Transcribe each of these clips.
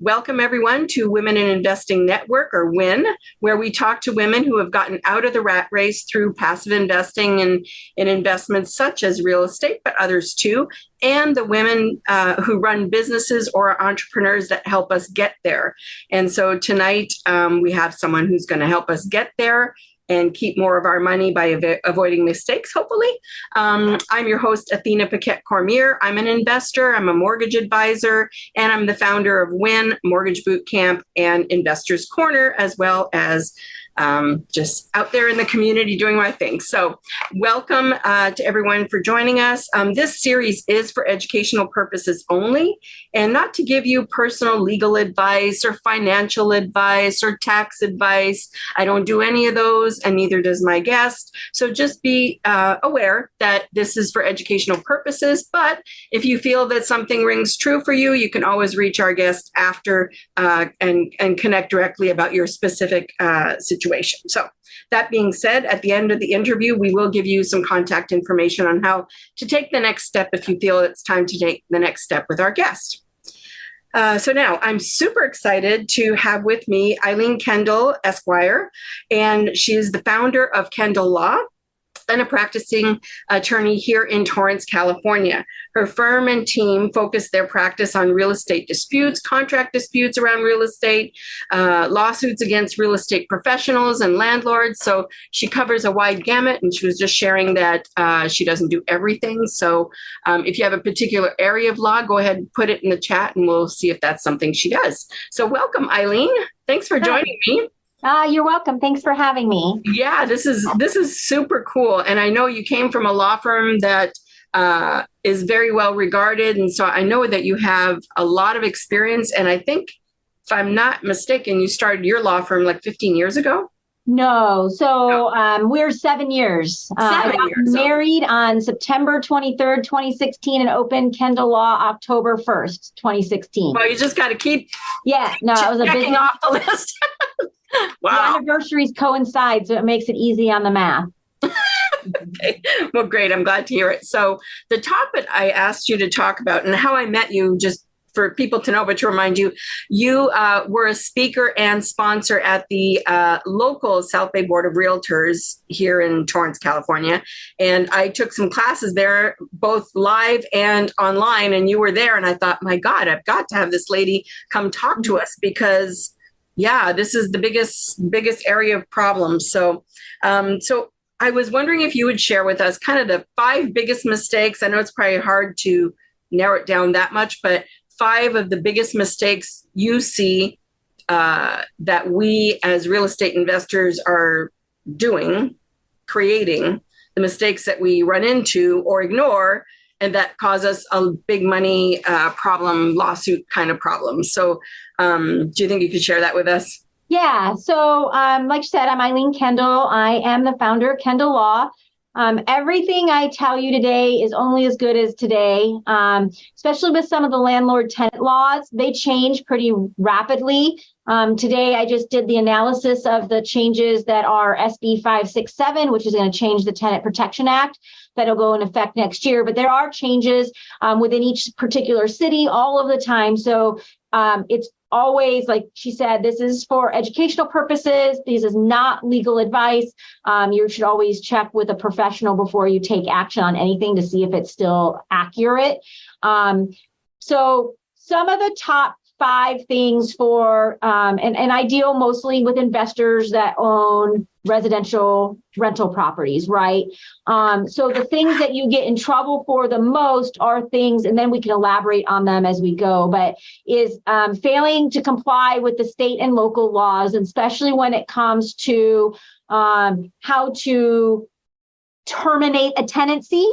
Welcome everyone to Women in Investing Network, or WIN, where we talk to women who have gotten out of the rat race through passive investing and in investments such as real estate, but others too, and the women who run businesses or are entrepreneurs that help us get there. And so tonight we have someone who's going to help us get there and keep more of our money by avoiding mistakes, hopefully. I'm your host, Athena Paquette Cormier. I'm an investor, I'm a mortgage advisor, and I'm the founder of WIN, Mortgage Boot Camp, and Investors Corner, as well as just out there in the community doing my thing. So welcome to everyone for joining us. This series is for educational purposes only, and not to give you personal legal advice or financial advice or tax advice. I don't do any of those, and neither does my guest. So just be aware that this is for educational purposes, but if you feel that something rings true for you, you can always reach our guest after and connect directly about your specific situation. So that being said, at the end of the interview, we will give you some contact information on how to take the next step if you feel it's time to take the next step with our guest. So now I'm super excited to have with me Eileen Kendall, Esquire, and she is the founder of Kendall Law and a practicing attorney here in Torrance, California. Her firm and team focus their practice on real estate disputes, contract disputes around real estate, lawsuits against real estate professionals and landlords. So she covers a wide gamut, and she was just sharing that she doesn't do everything. So if you have a particular area of law, go ahead and put it in the chat and we'll see if that's something she does. So welcome, Eileen. Thanks for joining me. You're welcome. Thanks for having me. Yeah, this is super cool. And I know you came from a law firm that is very well regarded. And so I know that you have a lot of experience. And I think, if I'm not mistaken, you started your law firm like 15 years ago? No. So we're 7 years. I got married on September 23rd, 2016, and opened Kendall Law October 1st, 2016. Well, you just got to keep it was a big off the list. Wow. The anniversaries coincide, so it makes it easy on the math. Okay. Well, great. I'm glad to hear it. So the topic I asked you to talk about and how I met you, just for people to know, but to remind you, you were a speaker and sponsor at the local South Bay Board of Realtors here in Torrance, California. And I took some classes there, both live and online, and you were there. And I thought, my God, I've got to have this lady come talk to us because this is the biggest area of problems. So I was wondering if you would share with us kind of the 5 biggest mistakes. I know it's probably hard to narrow it down that much, but 5 of the biggest mistakes you see that we as real estate investors are doing, creating, the mistakes that we run into or ignore, and that cause us a big money problem, lawsuit kind of problem. So do you think you could share that with us? Yeah. So like you said, I'm Eileen Kendall. I am the founder of Kendall Law. Everything I tell you today is only as good as today, especially with some of the landlord-tenant laws. They change pretty rapidly. Today, I just did the analysis of the changes that are SB 567, which is going to change the Tenant Protection Act. That'll go in effect next year. But there are changes within each particular city all of the time. So it's always, like she said, this is for educational purposes. This is not legal advice. You should always check with a professional before you take action on anything to see if it's still accurate. So some of the top 5 things for, and I deal mostly with investors that own residential rental properties, right? So the things that you get in trouble for the most are things, and then we can elaborate on them as we go, but is failing to comply with the state and local laws, and especially when it comes to how to terminate a tenancy.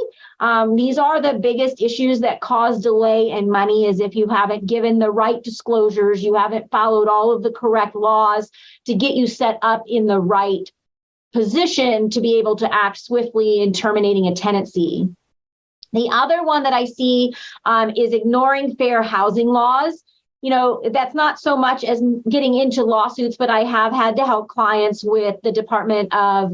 These are the biggest issues that cause delay and money, is if you haven't given the right disclosures, you haven't followed all of the correct laws to get you set up in the right position to be able to act swiftly in terminating a tenancy. The other one that I see is ignoring fair housing laws. You know, that's not so much as getting into lawsuits, but I have had to help clients with the Department of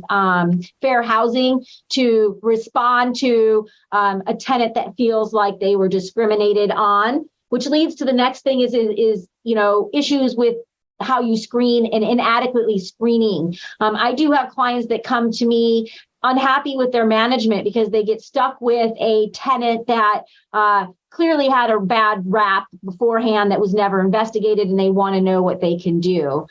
Fair Housing to respond to a tenant that feels like they were discriminated on. which leads to the next thing is issues with how you screen and inadequately screening. I do have clients that come to me unhappy with their management because they get stuck with a tenant that clearly had a bad rap beforehand that was never investigated, and they want to know what they can do.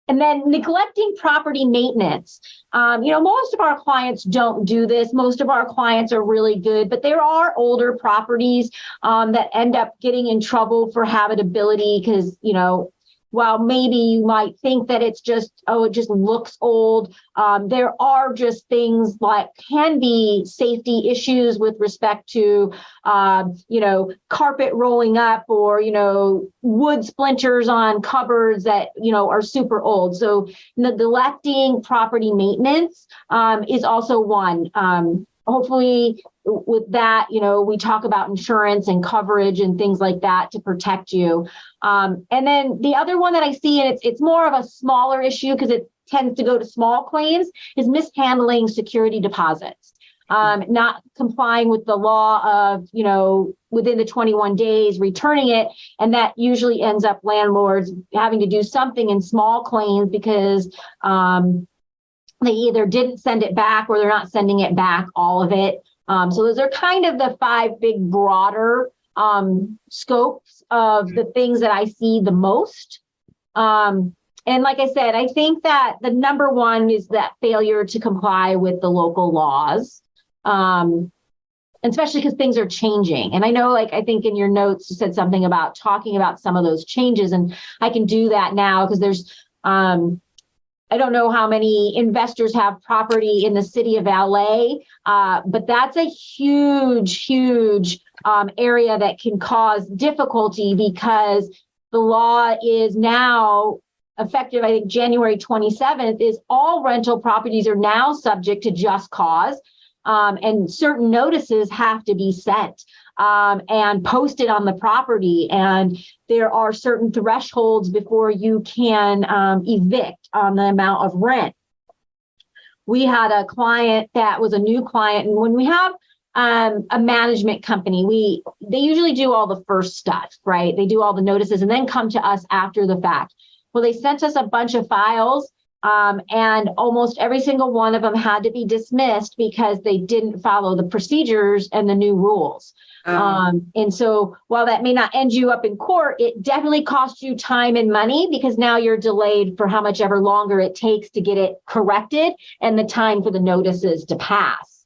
And then neglecting property maintenance. Most of our clients don't do this. Most of our clients are really good, but there are older properties that end up getting in trouble for habitability because, while maybe you might think that it's just, it just looks old, there are just things like can be safety issues with respect to, carpet rolling up or, wood splinters on cupboards that, are super old. So neglecting property maintenance is also one. Hopefully with that, we talk about insurance and coverage and things like that to protect you. And then the other one that I see, and it's more of a smaller issue because it tends to go to small claims, is mishandling security deposits. Not complying with the law of, within the 21 days, returning it. And that usually ends up landlords having to do something in small claims because they either didn't send it back or they're not sending it back, all of it. So those are kind of the 5 big broader scopes of the things that I see the most. And like I said, I think that the number one is that failure to comply with the local laws, especially because things are changing. And I know, I think in your notes, you said something about talking about some of those changes, and I can do that now because there's, I don't know how many investors have property in the city of LA, but that's a huge area that can cause difficulty because the law is now effective, I think January 27th, is all rental properties are now subject to just cause, and certain notices have to be sent and posted on the property. And there are certain thresholds before you can evict on the amount of rent. We had a client that was a new client, and when we have a management company, they usually do all the first stuff, right? They do all the notices and then come to us after the fact. Well, they sent us a bunch of files, and almost every single one of them had to be dismissed because they didn't follow the procedures and the new rules. And so while that may not end you up in court, it definitely costs you time and money because now you're delayed for how much ever longer it takes to get it corrected and the time for the notices to pass.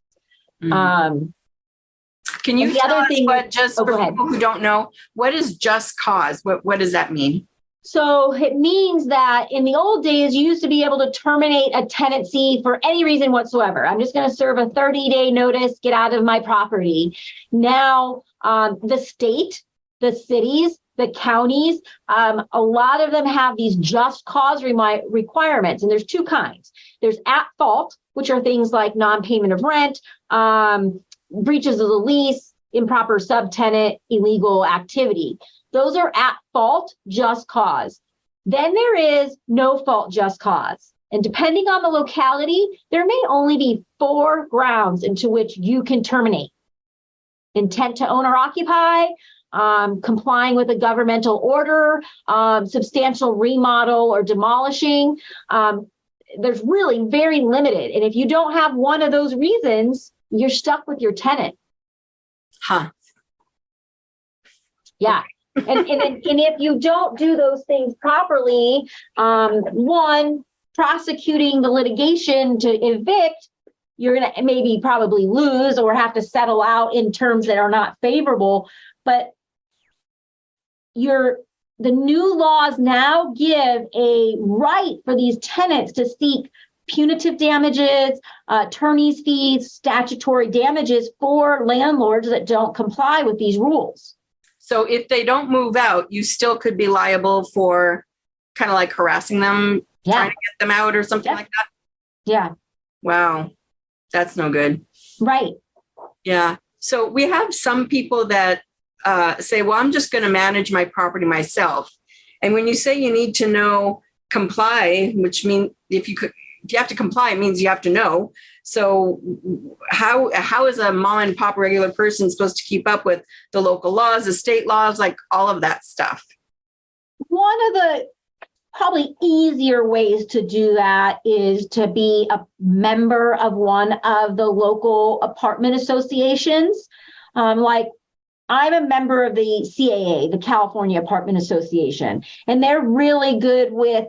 Can you tell us what, just for people who don't know, what is just cause? What does that mean? So it means that in the old days, you used to be able to terminate a tenancy for any reason whatsoever. I'm just going to serve a 30-day notice, get out of my property. Now, the state, the cities, the counties, a lot of them have these just cause requirements. And there's 2 kinds. There's at fault, which are things like non-payment of rent, breaches of the lease, improper subtenant, illegal activity. Those are at fault, just cause. Then there is no fault, just cause. And depending on the locality, there may only be 4 grounds into which you can terminate. Intent to own or occupy, complying with a governmental order, substantial remodel or demolishing. There's really very limited. And if you don't have one of those reasons, you're stuck with your tenant. Yeah. And if you don't do those things properly, one, prosecuting the litigation to evict, you're going to maybe probably lose or have to settle out in terms that are not favorable. But the new laws now give a right for these tenants to seek punitive damages, attorney's fees, statutory damages for landlords that don't comply with these rules. So if they don't move out, you still could be liable for kind of like harassing them, trying to get them out or something like that? Yeah. Wow. That's no good. Right. Yeah. So we have some people that say, well, I'm just going to manage my property myself. And when you say you need to know comply, which means if you could, if you have to comply, it means you have to know. So how is a mom and pop regular person supposed to keep up with the local laws, the state laws, like all of that stuff? One of the probably easier ways to do that is to be a member of one of the local apartment associations. Like I'm a member of the CAA, the California Apartment Association, and they're really good with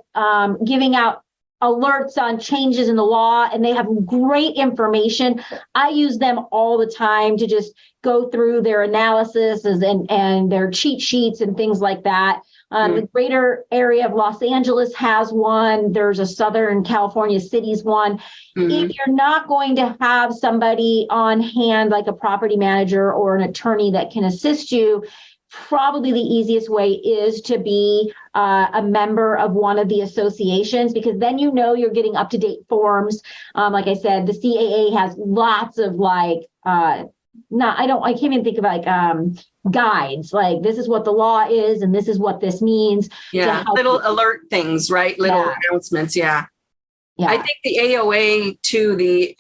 giving out alerts on changes in the law, and they have great information. I use them all the time to just go through their analysis and their cheat sheets and things like that. The greater area of Los Angeles has one. There's a Southern California cities one. If you're not going to have somebody on hand, like a property manager or an attorney that can assist you, probably the easiest way is to be a member of one of the associations, because then you know you're getting up-to-date forms. Like I said, the CAA has lots of I can't even think of guides, like this is what the law is and this is what this means. Yeah, little alert things, right? Little announcements. Yeah. I think the AOA to the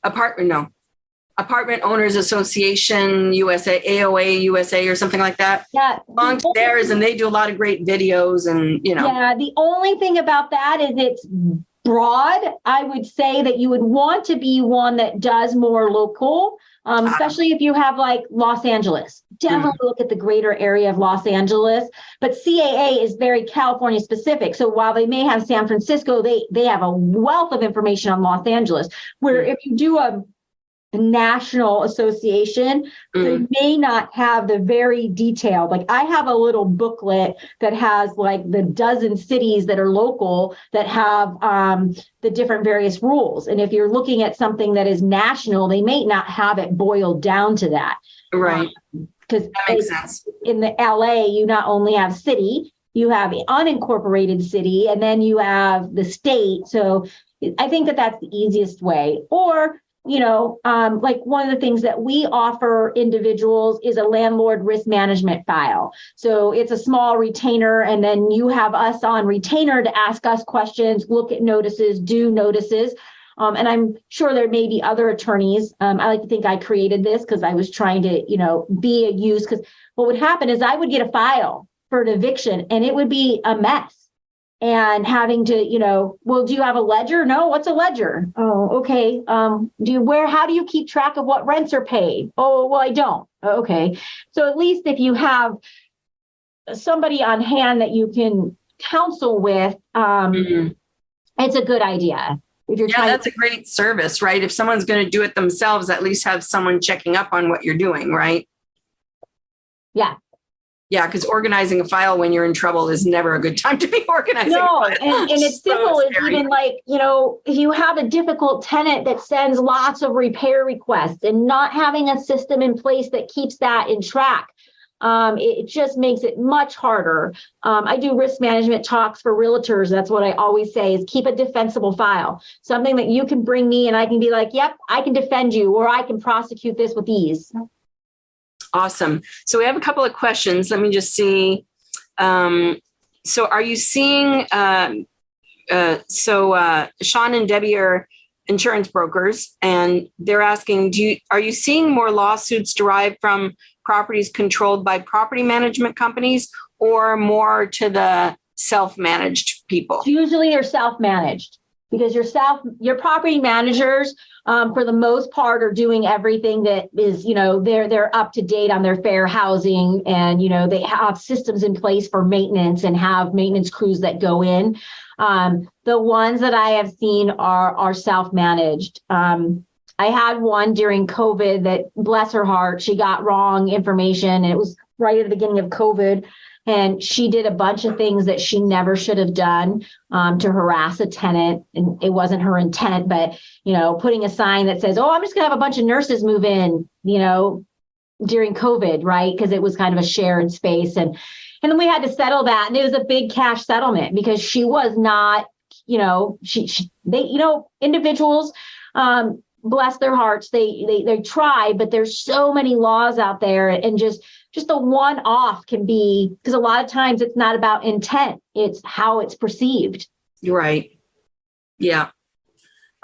Apartment Owners Association USA, AOA USA, or something like that. Yeah, belong to theirs, and they do a lot of great videos, and Yeah, the only thing about that is it's broad. I would say that you would want to be one that does more local, especially if you have like Los Angeles. Definitely look at the greater area of Los Angeles. But CAA is very California specific. So while they may have San Francisco, they have a wealth of information on Los Angeles. Where if you do a national association, they may not have the very detailed, like I have a little booklet that has like the dozen cities that are local that have the different various rules. And if you're looking at something that is national, they may not have it boiled down to that. Right. Because that makes sense. In the LA, you not only have city, you have unincorporated city, and then you have the state. So I think that that's the easiest way. Or like one of the things that we offer individuals is a landlord risk management file. So it's a small retainer, and then you have us on retainer to ask us questions, look at notices, do notices. And I'm sure there may be other attorneys. I like to think I created this because I was trying to, be a use. Because what would happen is I would get a file for an eviction, and it would be a mess. And having to, well, do you have a ledger? No, what's a ledger? Oh, okay. How do you keep track of what rents are paid? Oh, well, I don't. Okay. So at least if you have somebody on hand that you can counsel with, it's a good idea. If you're that's a great service, right? If someone's going to do it themselves, at least have someone checking up on what you're doing, right? Yeah. Yeah, because organizing a file when you're in trouble is never a good time to be organizing. No, and it's simple. It's even like, if you have a difficult tenant that sends lots of repair requests and not having a system in place that keeps that in track, it just makes it much harder. I do risk management talks for realtors. That's what I always say is keep a defensible file, something that you can bring me and I can be like, yep, I can defend you, or I can prosecute this with ease. Awesome. So we have a couple of questions. Let me just see. So are you seeing, Sean and Debbie are insurance brokers, and they're asking, are you seeing more lawsuits derived from properties controlled by property management companies or more to the self-managed people? Usually they're self-managed, because your property managers, for the most part, are doing everything that is, they're up to date on their fair housing, and, they have systems in place for maintenance and have maintenance crews that go in. The ones that I have seen are self-managed. I had one during COVID that, bless her heart, she got wrong information. And it was right at the beginning of COVID. And she did a bunch of things that she never should have done to harass a tenant. And it wasn't her intent, but, putting a sign that says, oh, I'm just going to have a bunch of nurses move in, during COVID, right? Because it was kind of a shared space. And then we had to settle that. And it was a big cash settlement because she was not, individuals, bless their hearts, they try, but there's so many laws out there, and just a one-off can be, because a lot of times it's not about intent, it's how it's perceived. Right. Yeah.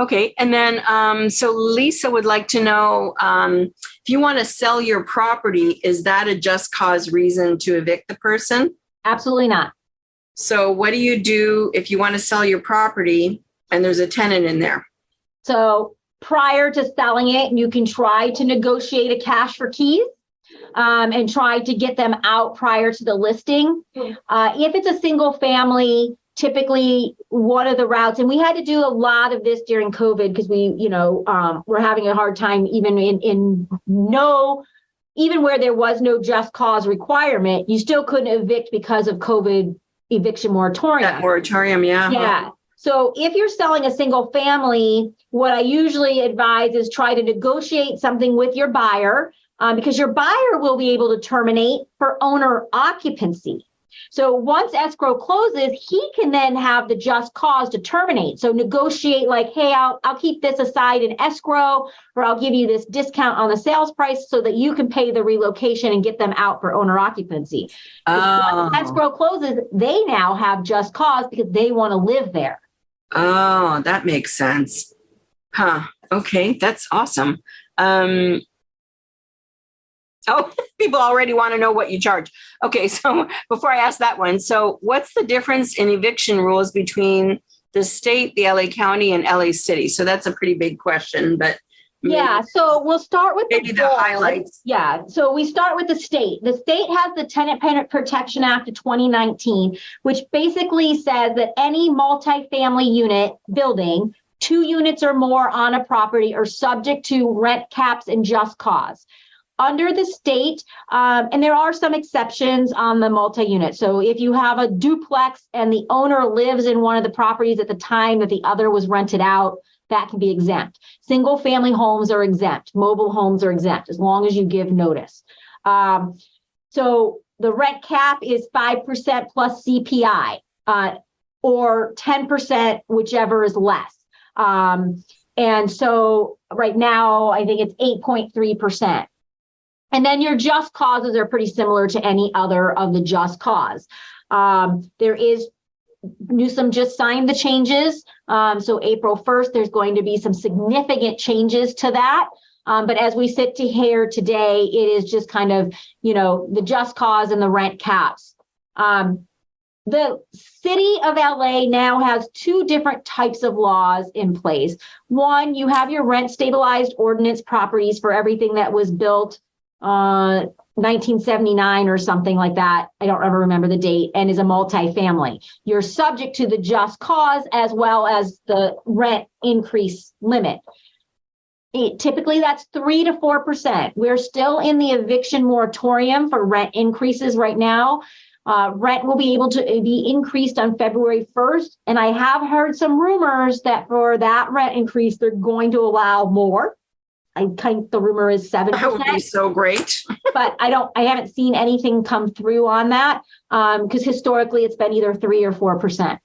Okay. And then, so Lisa would like to know, if you want to sell your property, is that a just cause reason to evict the person? Absolutely not. So what do you do if you want to sell your property and there's a tenant in there? So prior to selling it, you can try to negotiate a cash for keys and try to get them out prior to the listing. If it's a single family, typically one of the routes, and we had to do a lot of this during COVID because we're having a hard time even even where there was no just cause requirement, you still couldn't evict because of COVID eviction moratorium. That moratorium, yeah. Yeah. So if you're selling a single family, what I usually advise is try to negotiate something with your buyer because your buyer will be able to terminate for owner occupancy. So once escrow closes, he can then have the just cause to terminate. So negotiate like, hey, I'll keep this aside in escrow, or I'll give you this discount on the sales price so that you can pay the relocation and get them out for owner occupancy. Once escrow closes, they now have just cause because they want to live there. Oh, that makes sense. Huh. Okay. That's awesome. Oh, people already want to know what you charge. Okay, so before I ask that one, so what's the difference in eviction rules between the state, the LA County, and LA City? So that's a pretty big question, but yeah, so we'll start with the highlights. Yeah, so we start with the state. The state has the Tenant Protection Act of 2019, which basically says that any multifamily unit building, 2 units or more on a property, are subject to rent caps and just cause. Under the state, and there are some exceptions on the multi-unit. So if you have a duplex and the owner lives in one of the properties at the time that the other was rented out, that can be exempt. Single family homes are exempt. Mobile homes are exempt as long as you give notice. So the rent cap is 5% plus CPI or 10%, whichever is less. And so right now, I think it's 8.3%. And then your just causes are pretty similar to any other of the just cause. Newsom just signed the changes. So April 1st, there's going to be some significant changes to that. But as we sit here today, it is just kind of, the just cause and the rent caps. The city of LA now has 2 different types of laws in place. One, you have your rent stabilized ordinance properties for everything that was built 1979 or something like that. I don't ever remember the date, and is a multifamily. You're subject to the just cause as well as the rent increase limit. Typically that's 3 to 4%. We're still in the eviction moratorium for rent increases right now. Rent will be able to be increased on February 1st. And I have heard some rumors that for that rent increase, they're going to allow more. I think the rumor is 7%. That would be so great. But I haven't seen anything come through on that because historically it's been either 3 or 4%.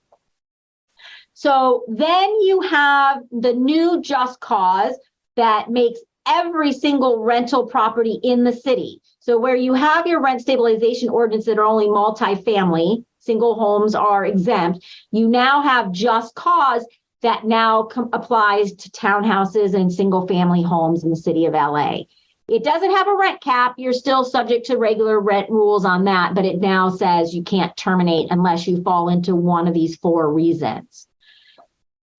So then you have the new just cause that makes every single rental property in the city. So where you have your rent stabilization ordinance that are only multifamily, single homes are exempt, you now have just cause that now applies to townhouses and single family homes in the city of LA. It doesn't have a rent cap. You're still subject to regular rent rules on that, but it now says you can't terminate unless you fall into one of these 4 reasons.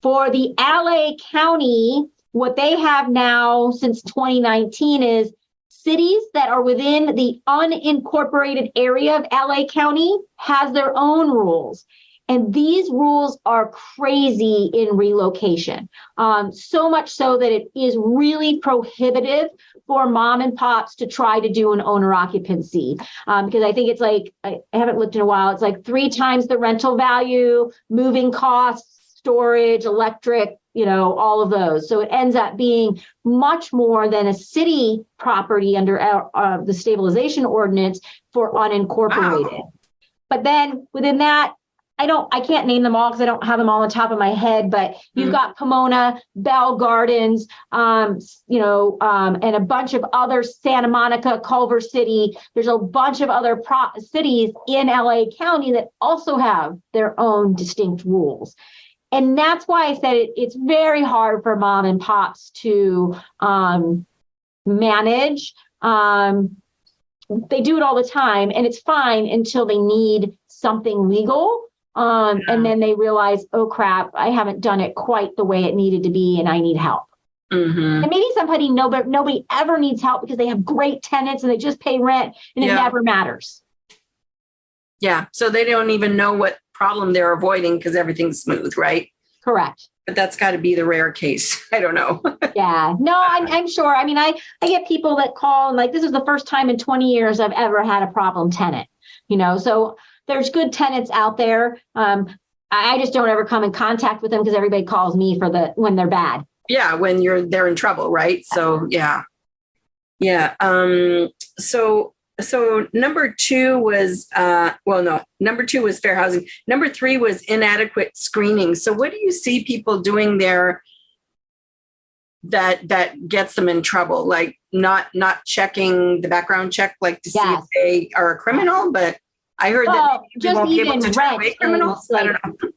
For the LA County, what they have now since 2019 is cities that are within the unincorporated area of LA County has their own rules. And these rules are crazy in relocation, so much so that it is really prohibitive for mom and pops to try to do an owner occupancy. Because I think it's like, I haven't looked in a while, it's like 3 times the rental value, moving costs, storage, electric, all of those. So it ends up being much more than a city property under the stabilization ordinance for unincorporated. Wow. But then within that, I can't name them all because I don't have them all on top of my head, but you've got Pomona, Bell Gardens, and a bunch of other, Santa Monica, Culver City. There's a bunch of other cities in LA County that also have their own distinct rules. And that's why I said it's very hard for mom and pops to manage. They do it all the time, and it's fine until they need something legal. And then they realize, oh crap, I haven't done it quite the way it needed to be, and I need help. And maybe nobody ever needs help because they have great tenants and they just pay rent and it never matters. Yeah. So they don't even know what problem they're avoiding because everything's smooth, right? Correct. But that's got to be the rare case. I don't know. Yeah. No, I'm sure. I mean, I get people that call and like, this is the first time in 20 years I've ever had a problem tenant, so there's good tenants out there. I just don't ever come in contact with them because everybody calls me when they're bad. Yeah. When they're in trouble. Right. So, yeah. Yeah. So number two was, number two was fair housing. Number three was inadequate screening. So what do you see people doing there that gets them in trouble? Like not checking the background check, like to see if they are a criminal, but I heard that they won't be able to turn away criminals. I don't know.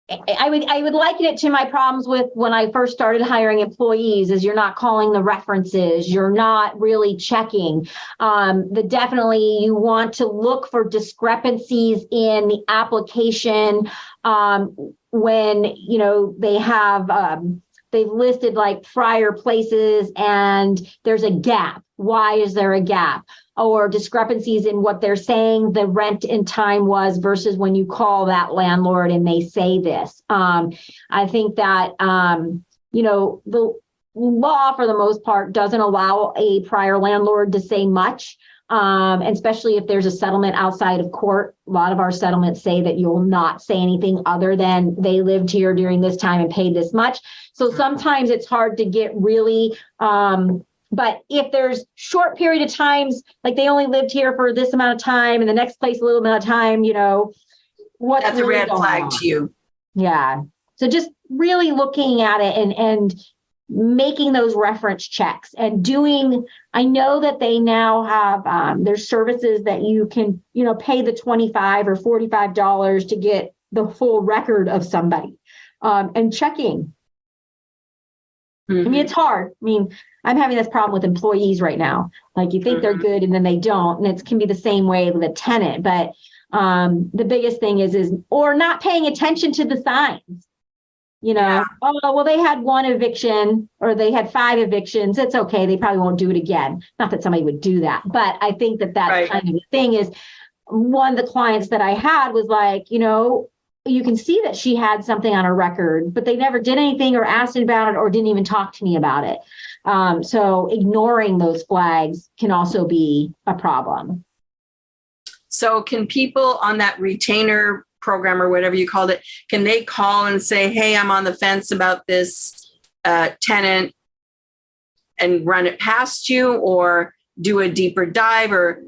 I would liken it to my problems with when I first started hiring employees is you're not calling the references. You're not really checking. Definitely you want to look for discrepancies in the application when, they have, they've listed like prior places and there's a gap. Why is there a gap? Or discrepancies in what they're saying the rent in time was versus when you call that landlord and they say this. I think that, the law for the most part doesn't allow a prior landlord to say much, and especially if there's a settlement outside of court. A lot of our settlements say that you'll not say anything other than they lived here during this time and paid this much. So sometimes it's hard to get really... But if there's short period of times, like they only lived here for this amount of time and the next place a little amount of time, what's that's really a red flag to you. Yeah. So just really looking at it and making those reference checks and I know that they now have, there's services that you can, pay the $25 or $45 to get the full record of somebody and checking. I mean, it's hard. I mean, I'm having this problem with employees right now. Like you think they're good and then they don't. And it can be the same way with a tenant. But the biggest thing is or not paying attention to the signs. Oh, well, they had one eviction or they had 5 evictions. It's okay. They probably won't do it again. Not that somebody would do that. But I think that right. Kind of the thing is one of the clients that I had was like, you can see that she had something on her record, but they never did anything or asked about it or didn't even talk to me about it. So ignoring those flags can also be a problem. So can people on that retainer program or whatever you called it, can they call and say, hey, I'm on the fence about this tenant and run it past you or do a deeper dive? Or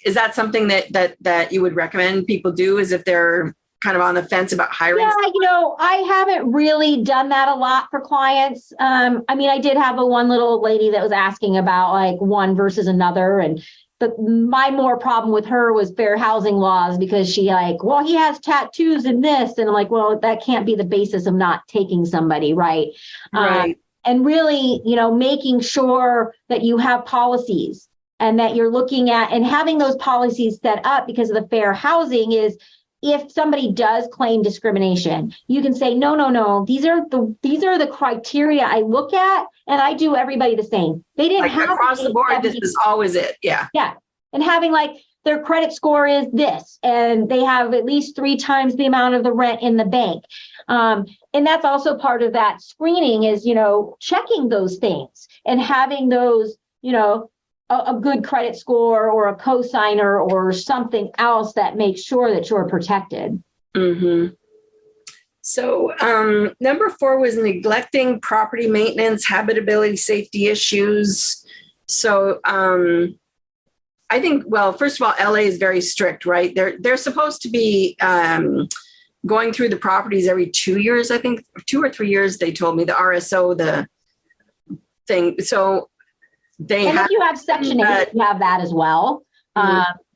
is that something that you would recommend people do is if they're kind of on the fence about hiring? Yeah, I haven't really done that a lot for clients. I did have one little lady that was asking about like one versus another. But my more problem with her was fair housing laws because she he has tattoos and this. And I'm like, well, that can't be the basis of not taking somebody, right? Right. And really, making sure that you have policies and that you're looking at and having those policies set up because of the fair housing is if somebody does claim discrimination, you can say, no, these are the criteria I look at and I do everybody the same. They didn't have across the board, this is always it. Yeah. Yeah. And having their credit score is this, and they have at least 3 times the amount of the rent in the bank. And that's also part of that screening is, checking those things and having those, a good credit score or a cosigner or something else that makes sure that you're protected. Mm-hmm. So number 4 was neglecting property maintenance, habitability, safety issues. So I think, well, first of all, LA is very strict, right? They're supposed to be going through the properties every 2 years, I think 2 or 3 years, they told me, the RSO, the thing. So if you have Section 8, you have that as well.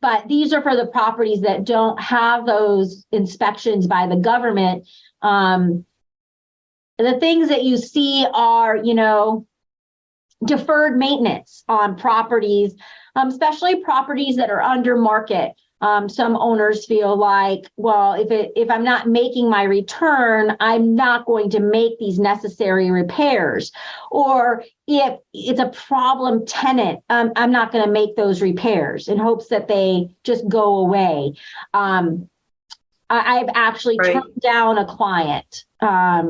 But these are for the properties that don't have those inspections by the government. The things that you see are, deferred maintenance on properties, especially properties that are under market. Some owners feel like, well, if I'm not making my return, I'm not going to make these necessary repairs. Or if it's a problem tenant, I'm not going to make those repairs in hopes that they just go away. I've actually turned down a client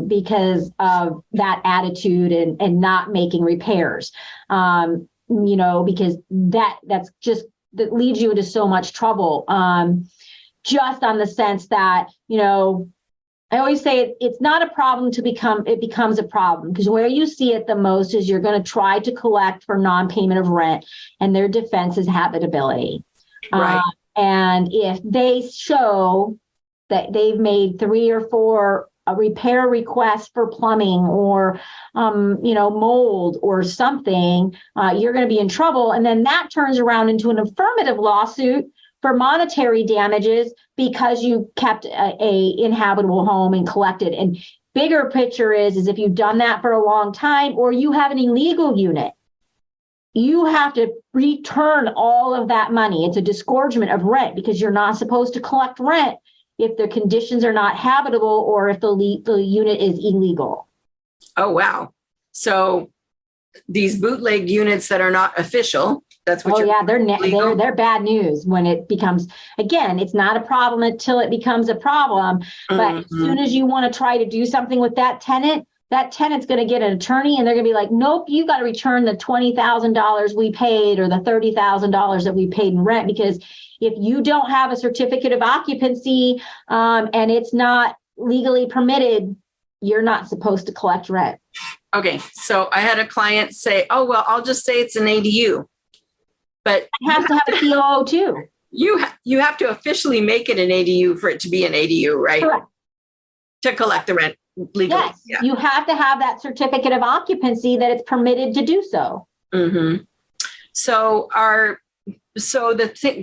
because of that attitude and not making repairs, because that leads you into so much trouble, just on the sense that, I always say it's not a problem it becomes a problem, because where you see it the most is you're going to try to collect for non-payment of rent, and their defense is habitability. Right. And if they show that they've made 3 or 4 repair requests for plumbing or, mold or something, you're going to be in trouble. And then that turns around into an affirmative lawsuit for monetary damages because you kept a inhabitable home and collected. And bigger picture is if you've done that for a long time, or you have an illegal unit, you have to return all of that money. It's a disgorgement of rent, because you're not supposed to collect rent if the conditions are not habitable or if the unit is illegal. Oh, wow. So these bootleg units that are not official, that's what they're bad news when it becomes, again, it's not a problem until it becomes a problem. But as soon as you want to try to do something with that tenant's going to get an attorney, and they're going to be like, nope, you got to return the $20,000 we paid or the $30,000 that we paid in rent, because if you don't have a certificate of occupancy and it's not legally permitted, you're not supposed to collect rent. Okay, so I had a client say, oh, well, I'll just say it's an ADU. But it has to have a COO too. You have to officially make it an ADU for it to be an ADU, right? Correct. To collect the rent legally. Yes, yeah. You have to have that certificate of occupancy that it's permitted to do so. Mm-hmm. So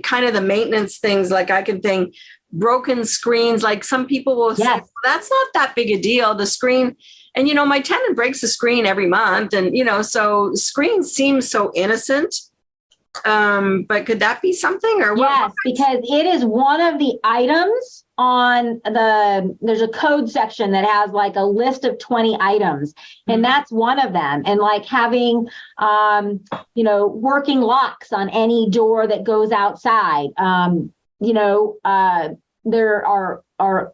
kind of the maintenance things, like I can think broken screens, like some people will say, well, that's not that big a deal, the screen. And, my tenant breaks the screen every month. And, so screens seem so innocent. But could that be something or what? Yes, because it is one of the items on there's a code section that has like a list of 20 items, and that's one of them. And like having, working locks on any door that goes outside. There are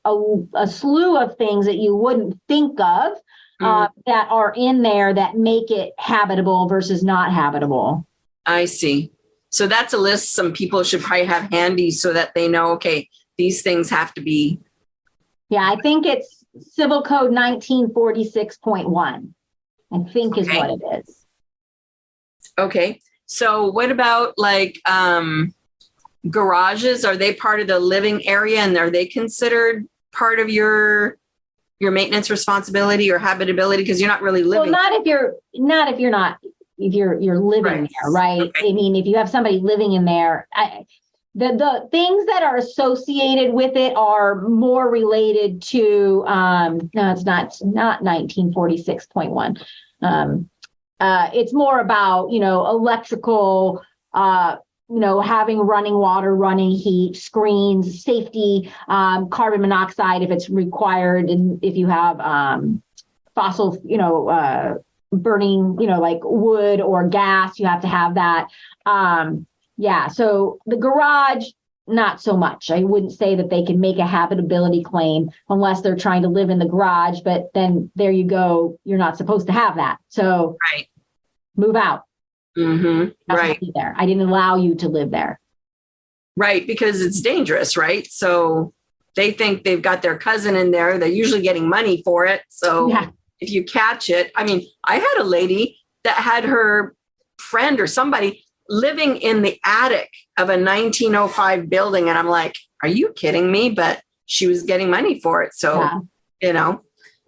a slew of things that you wouldn't think of that are in there that make it habitable versus not habitable. I see. So that's a list some people should probably have handy so that they know, okay, these things have to be. Yeah, I think it's Civil Code 1946.1, I think is what it is. Okay. So what about like garages? Are they part of the living area, and are they considered part of your maintenance responsibility or habitability? Because you're not really living. Well, not if you're living there, right? Okay. I mean, if you have somebody living in there, the things that are associated with it are more related to, no, it's not 1946.1. It's more about, electrical, having running water, running heat, screens, safety, carbon monoxide if it's required, and if you have fossil, burning, like wood or gas, you have to have that. So the garage, not so much. I wouldn't say that they can make a habitability claim unless they're trying to live in the garage, but then there you go. You're not supposed to have that. So move out. Mm-hmm. Right. There. I didn't allow you to live there. Right. Because it's dangerous, right? So they think they've got their cousin in there. They're usually getting money for it. So if you catch it, I mean, I had a lady that had her friend or somebody living in the attic of a 1905 building. And I'm like, are you kidding me? But she was getting money for it. So,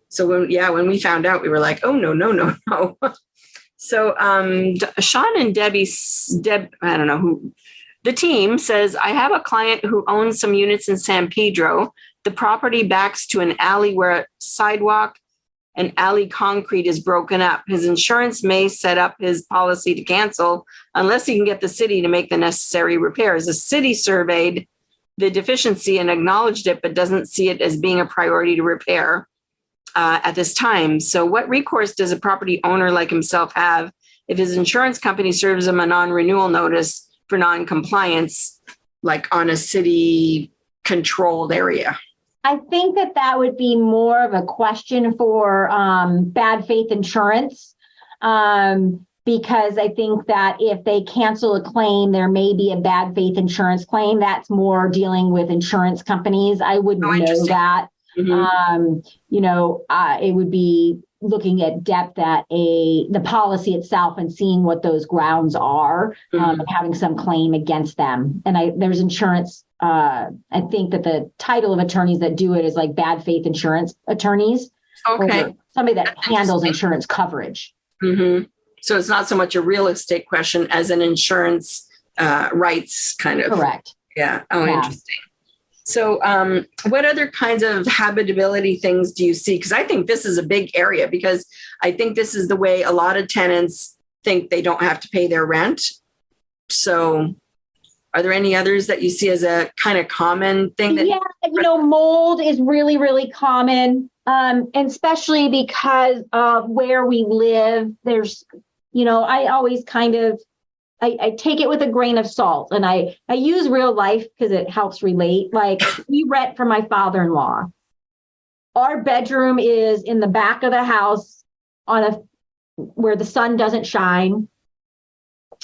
so when we found out, we were like, oh, no. So Sean and Deb, I don't know who, The team says, I have a client who owns some units in San Pedro. The property backs to an alley where a sidewalk and alley concrete is broken up. His insurance may set up his policy to cancel unless he can get the city to make the necessary repairs. The city surveyed the deficiency and acknowledged it, but doesn't see it as being a priority to repair at this time. So what recourse does a property owner like himself have if his insurance company serves him a non-renewal notice for non-compliance, like on a city controlled area? I think that would be more of a question for bad faith insurance, because I think that if they cancel a claim, there may be a bad faith insurance claim. That's more dealing with insurance companies. I wouldn't know that. Mm-hmm. It would be looking at depth at the policy itself and seeing what those grounds are, and having some claim against them. And there's insurance. I think that the title of attorneys that do it is like bad faith insurance attorneys. Okay. Or somebody that handles insurance coverage. Mm-hmm. So it's not so much a real estate question as an insurance rights kind of. Correct. Yeah. Oh, yeah. Interesting. So what other kinds of habitability things do you see? Because I think this is a big area, because I think this is the way a lot of tenants think they don't have to pay their rent. So are there any others that you see as a kind of common thing? Mold is really, really common, and especially because of where we live. There's, I always kind of, I take it with a grain of salt, and I use real life because it helps relate. Like, we rent from my father-in-law. Our bedroom is in the back of the house where the sun doesn't shine.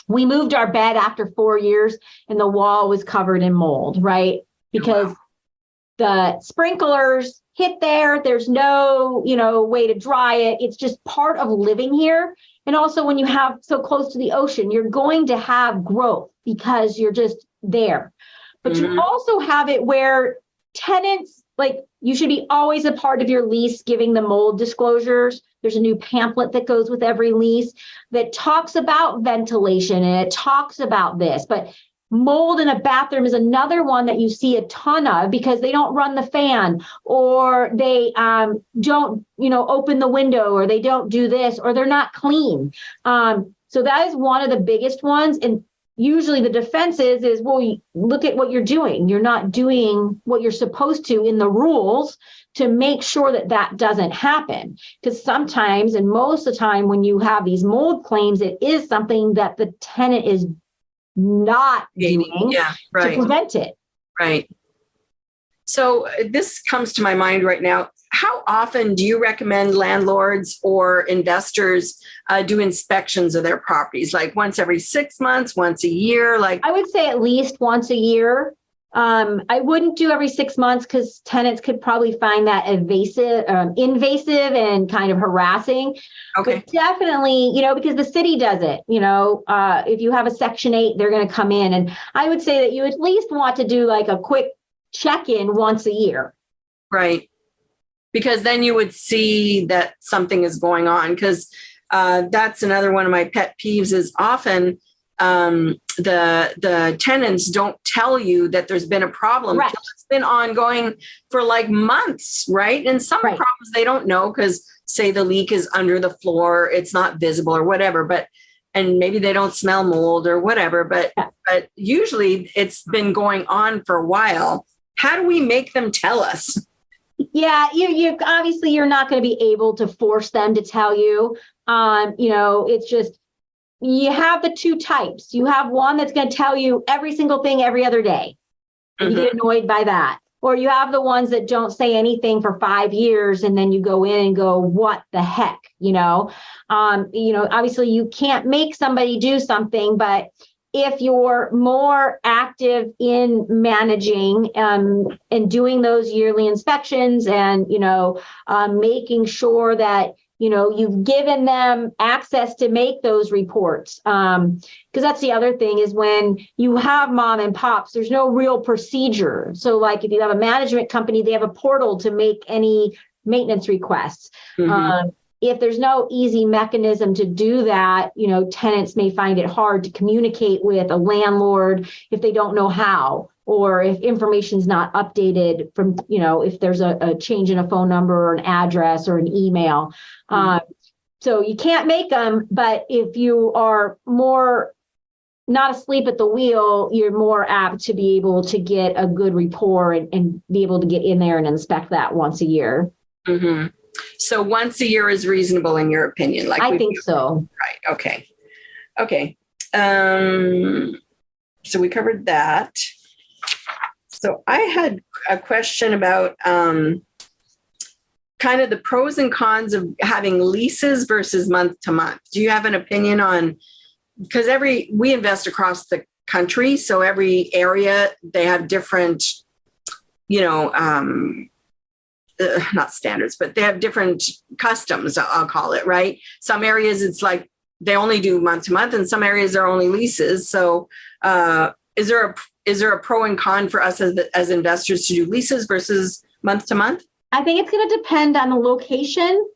We moved our bed after 4 years and the wall was covered in mold, right? Because the sprinklers hit there. There's no, way to dry it. It's just part of living here. And also, when you have so close to the ocean, you're going to have growth because you're just there. But you also have it where tenants, like, you should be always a part of your lease giving the mold disclosures. There's a new pamphlet that goes with every lease that talks about ventilation, and it talks about this. But mold in a bathroom is another one that you see a ton of because they don't run the fan, or they don't, open the window, or they don't do this, or they're not clean. So that is one of the biggest ones. And usually the defense is, well, look at what you're doing. You're not doing what you're supposed to in the rules to make sure that doesn't happen. Because sometimes, and most of the time, when you have these mold claims, it is something that the tenant is not doing to prevent it. Right. So this comes to my mind right now. How often do you recommend landlords or investors do inspections of their properties? Like once every 6 months, once a year? Like, I would say at least once a year. I wouldn't do every 6 months because tenants could probably find that invasive and kind of harassing. Okay. But definitely, because the city does it. If you have a Section 8, they're going to come in. And I would say that you at least want to do like a quick check-in once a year. Right. Because then you would see that something is going on. Because that's another one of my pet peeves is often the tenants don't tell you that there's been a problem. Right. It's been ongoing for like months, right? And some problems they don't know because, say, the leak is under the floor, it's not visible or whatever. And maybe they don't smell mold or whatever. But usually it's been going on for a while. How do we make them tell us? Yeah, you obviously you're not going to be able to force them to tell you. It's just, you have the two types. You have one that's going to tell you every single thing every other day. And you get annoyed by that. Or you have the ones that don't say anything for 5 years, and then you go in and go, what the heck? Obviously you can't make somebody do something, but if you're more active in managing and doing those yearly inspections and, making sure that, you've given them access to make those reports. Because that's the other thing is when you have mom and pops, there's no real procedure. So like if you have a management company, they have a portal to make any maintenance requests. if there's no easy mechanism to do that, tenants may find it hard to communicate with a landlord if they don't know how, or if information's not updated from, if there's a change in a phone number or an address or an email. So you can't make them, but if you are more not asleep at the wheel, you're more apt to be able to get a good rapport and be able to get in there and inspect that once a year. Mm-hmm. So once a year is reasonable in your opinion? Like I think so. Right. Okay. So we covered that. So I had a question about kind of the pros and cons of having leases versus month to month. Do you have an opinion on, because we invest across the country, so every area, they have different, not standards, but they have different customs, I'll call it, right? Some areas it's like they only do month to month, and some areas are only leases. So is there a pro and con for us as investors to do leases versus month to month? I think it's going to depend on the location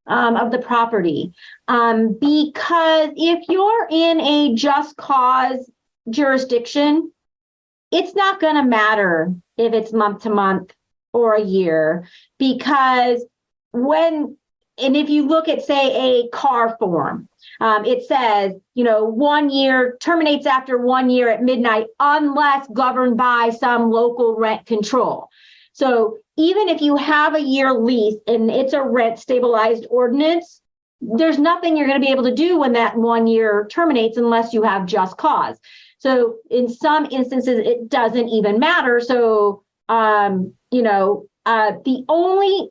of the property. Because if you're in a just cause jurisdiction, it's not going to matter if it's month to month or a year, because if you look at, say, a car form, it says, 1 year terminates after 1 year at midnight, unless governed by some local rent control. So even if you have a year lease and it's a rent stabilized ordinance, there's nothing you're going to be able to do when that 1 year terminates unless you have just cause. So in some instances, it doesn't even matter. So, the only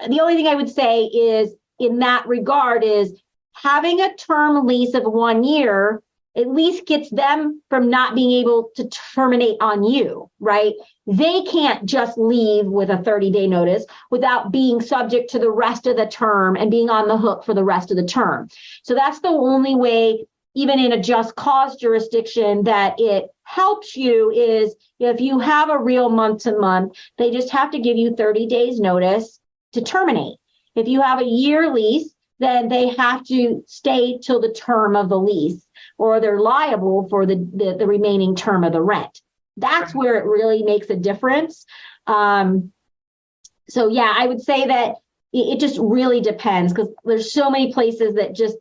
thing I would say is in that regard is having a term lease of 1 year at least gets them from not being able to terminate on you, right? They can't just leave with a 30-day notice without being subject to the rest of the term and being on the hook for the rest of the term. So that's the only way, even in a just cause jurisdiction, that it helps you is if you have a real month to month, they just have to give you 30 days notice to terminate. If you have a year lease, then they have to stay till the term of the lease, or they're liable for the remaining term of the rent. That's where it really makes a difference. So yeah, I would say that it just really depends, because there's so many places that just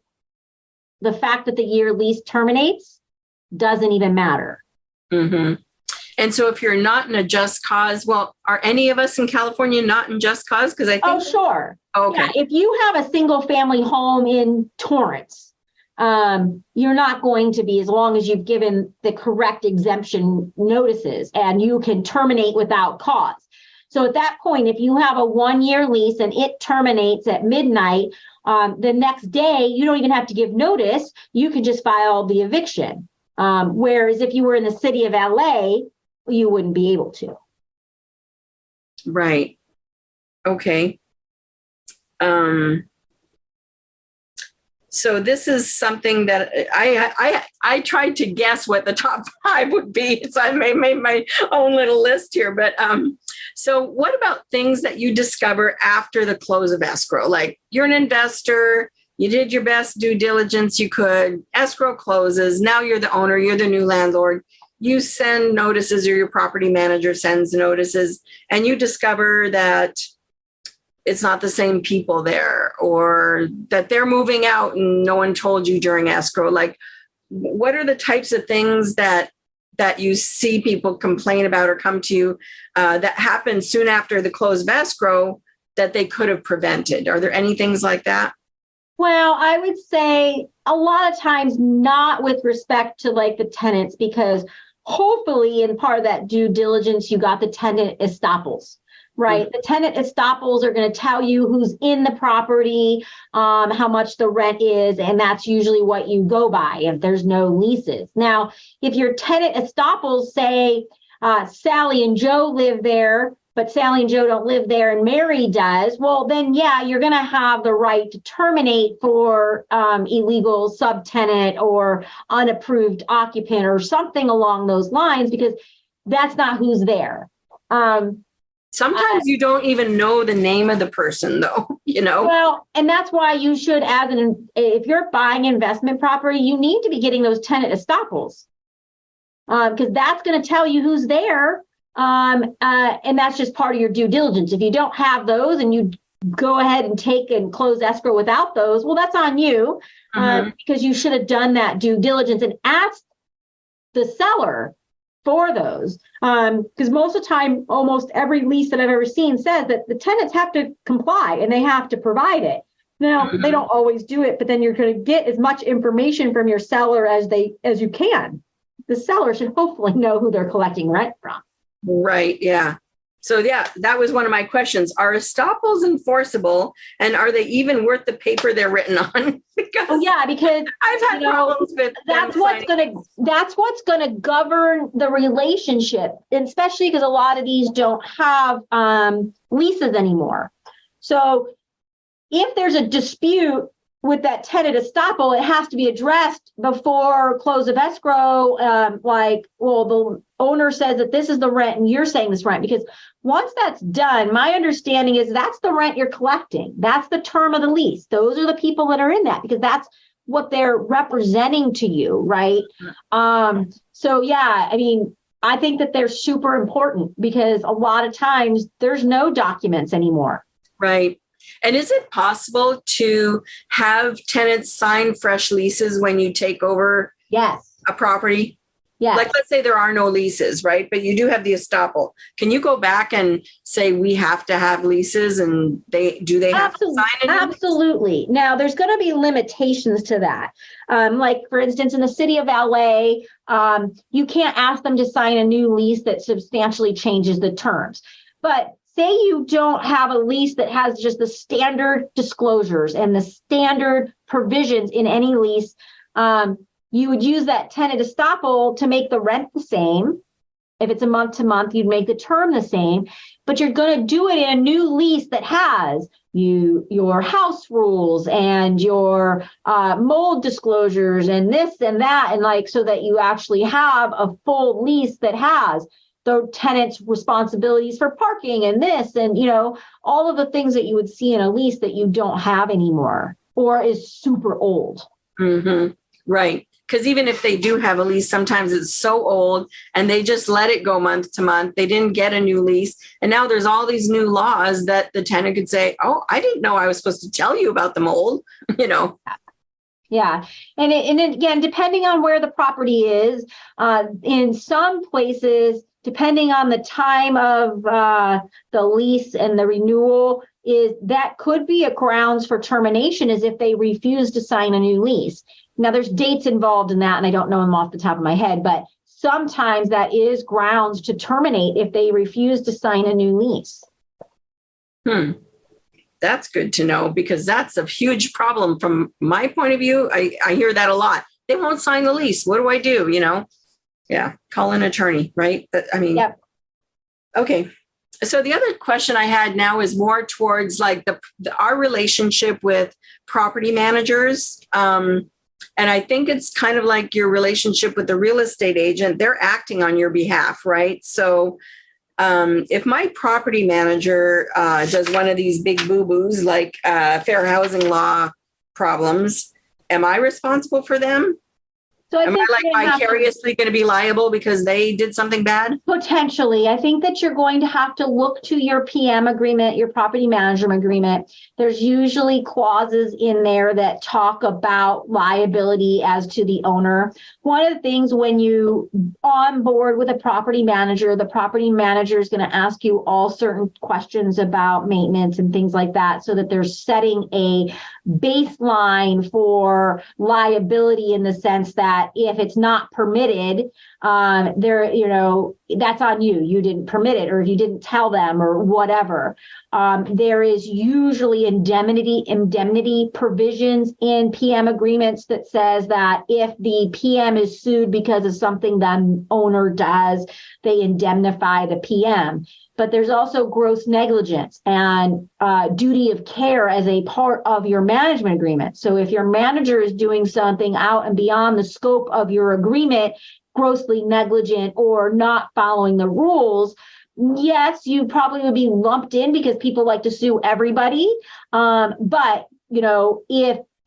the fact that the year lease terminates doesn't even matter. Mm-hmm. And so if you're not in a just cause, well, are any of us in California not in just cause? Because I think. Oh, sure. Okay. Yeah, if you have a single family home in Torrance, you're not going to be, as long as you've given the correct exemption notices and you can terminate without cause. So at that point, if you have a 1 year lease and it terminates at midnight, the next day, you don't even have to give notice. You can just file the eviction. Whereas if you were in the city of LA, you wouldn't be able to. Right. Okay. So this is something that I tried to guess what the top 5 would be. So I made my own little list here. But so what about things that you discover after the close of escrow? Like you're an investor, you did your best due diligence you could, escrow closes, now you're the owner, you're the new landlord. You send notices, or your property manager sends notices, and you discover that it's not the same people there, or that they're moving out and no one told you during escrow. Like, what are the types of things that you see people complain about or come to you that happen soon after the close of escrow that they could have prevented? Are there any things like that? Well, I would say a lot of times not with respect to like the tenants, because hopefully in part of that due diligence, you got the tenant estoppels. Right. The tenant estoppels are going to tell you who's in the property, how much the rent is, and that's usually what you go by if there's no leases. Now, if your tenant estoppels say Sally and Joe live there, but Sally and Joe don't live there and Mary does, well, then, yeah, you're going to have the right to terminate for illegal subtenant or unapproved occupant or something along those lines, because that's not who's there. Sometimes you don't even know the name of the person, though, Well, and that's why you should, if you're buying investment property, you need to be getting those tenant estoppels, because that's going to tell you who's there. And that's just part of your due diligence. If you don't have those and you go ahead and take and close escrow without those, well, that's on you, because you should have done that due diligence and asked the seller for those. Because most of the time, almost every lease that I've ever seen says that the tenants have to comply and they have to provide it. Now, they don't always do it, but then you're going to get as much information from your seller as you can. The seller should hopefully know who they're collecting rent from. Right. Yeah. So yeah, that was one of my questions. Are estoppels enforceable, and are they even worth the paper they're written on? Because I've had problems with that's what's gonna govern the relationship, especially because a lot of these don't have leases anymore. So if there's a dispute with that tenant estoppel, it has to be addressed before close of escrow. The owner says that this is the rent and you're saying this rent, because once that's done, my understanding is that's the rent you're collecting. That's the term of the lease. Those are the people that are in that, because that's what they're representing to you, right? So yeah, I mean, I think that they're super important because a lot of times there's no documents anymore. Right. And is it possible to have tenants sign fresh leases when you take over a property? Yes. Like, let's say there are no leases, right? But you do have the estoppel. Can you go back and say we have to have leases, and they have to sign it? Absolutely. Now, there's going to be limitations to that. Like, for instance, in the city of LA, you can't ask them to sign a new lease that substantially changes the terms. But say you don't have a lease that has just the standard disclosures and the standard provisions in any lease. You would use that tenant estoppel to make the rent the same. If it's a month to month, you'd make the term the same, but you're going to do it in a new lease that has your house rules and your mold disclosures and this and that, and so that you actually have a full lease that has the tenant's responsibilities for parking and this and all of the things that you would see in a lease that you don't have anymore or is super old. Mm-hmm. Right. Because even if they do have a lease, sometimes it's so old and they just let it go month to month. They didn't get a new lease. And now there's all these new laws that the tenant could say, oh, I didn't know I was supposed to tell you about the mold, Yeah. And again, depending on where the property is, in some places, depending on the time of the lease and the renewal, that could be a grounds for termination, is if they refuse to sign a new lease. Now, there's dates involved in that, and I don't know them off the top of my head, but sometimes that is grounds to terminate if they refuse to sign a new lease. That's good to know, because that's a huge problem from my point of view. I hear that a lot. They won't sign the lease. What do I do? Yeah, call an attorney, right? Yep. Okay. So the other question I had now is more towards our relationship with property managers. And I think it's kind of like your relationship with the real estate agent. They're acting on your behalf, right? So if my property manager does one of these big boo-boos like fair housing law problems, am I responsible for them? So am I vicariously going to be liable because they did something bad? Potentially. I think that you're going to have to look to your PM agreement, your property management agreement. There's usually clauses in there that talk about liability as to the owner. One of the things when you on board with a property manager, the property manager is going to ask you all certain questions about maintenance and things like that, so that they're setting a baseline for liability, in the sense that if it's not permitted, that's on you. You didn't permit it, or if you didn't tell them, or whatever. There is usually indemnity provisions in PM agreements that says that if the PM is sued because of something the owner does, they indemnify the PM. But there's also gross negligence and duty of care as a part of your management agreement. So if your manager is doing something out and beyond the scope of your agreement, grossly negligent or not following the rules, yes, you probably would be lumped in because people like to sue everybody. But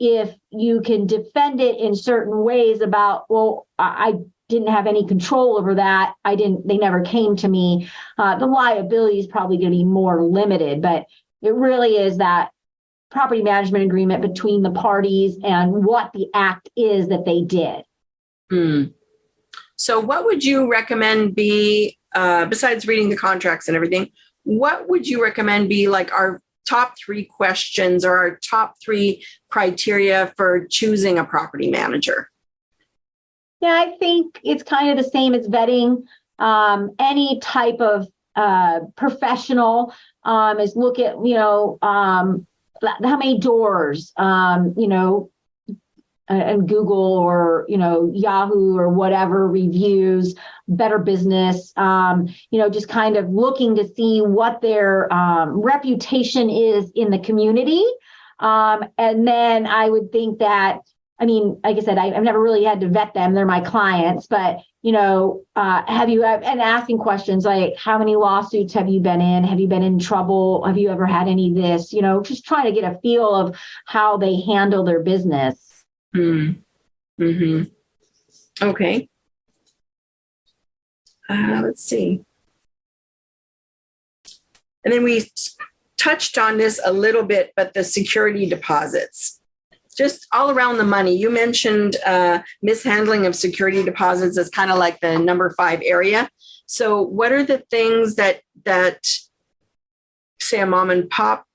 if you can defend it in certain ways about, well, I didn't have any control over that. They never came to me. The liability is probably going to be more limited, but it really is that property management agreement between the parties and what the act is that they did. So what would you recommend be, besides reading the contracts and everything, what would you recommend be like our top 3 questions or our top 3 criteria for choosing a property manager? Yeah, I think it's kind of the same as vetting any type of professional, is look at, how many doors, and Google or, Yahoo or whatever reviews, Better Business, just kind of looking to see what their reputation is in the community. And then I would think that, like I said, I've never really had to vet them. They're my clients, but, and asking questions like, how many lawsuits have you been in? Have you been in trouble? Have you ever had any of this? Just trying to get a feel of how they handle their business. Okay. Let's see. And then we touched on this a little bit, but the security deposits, just all around the money. You mentioned mishandling of security deposits as kind of like the number 5 area. So what are the things that say a mom and pop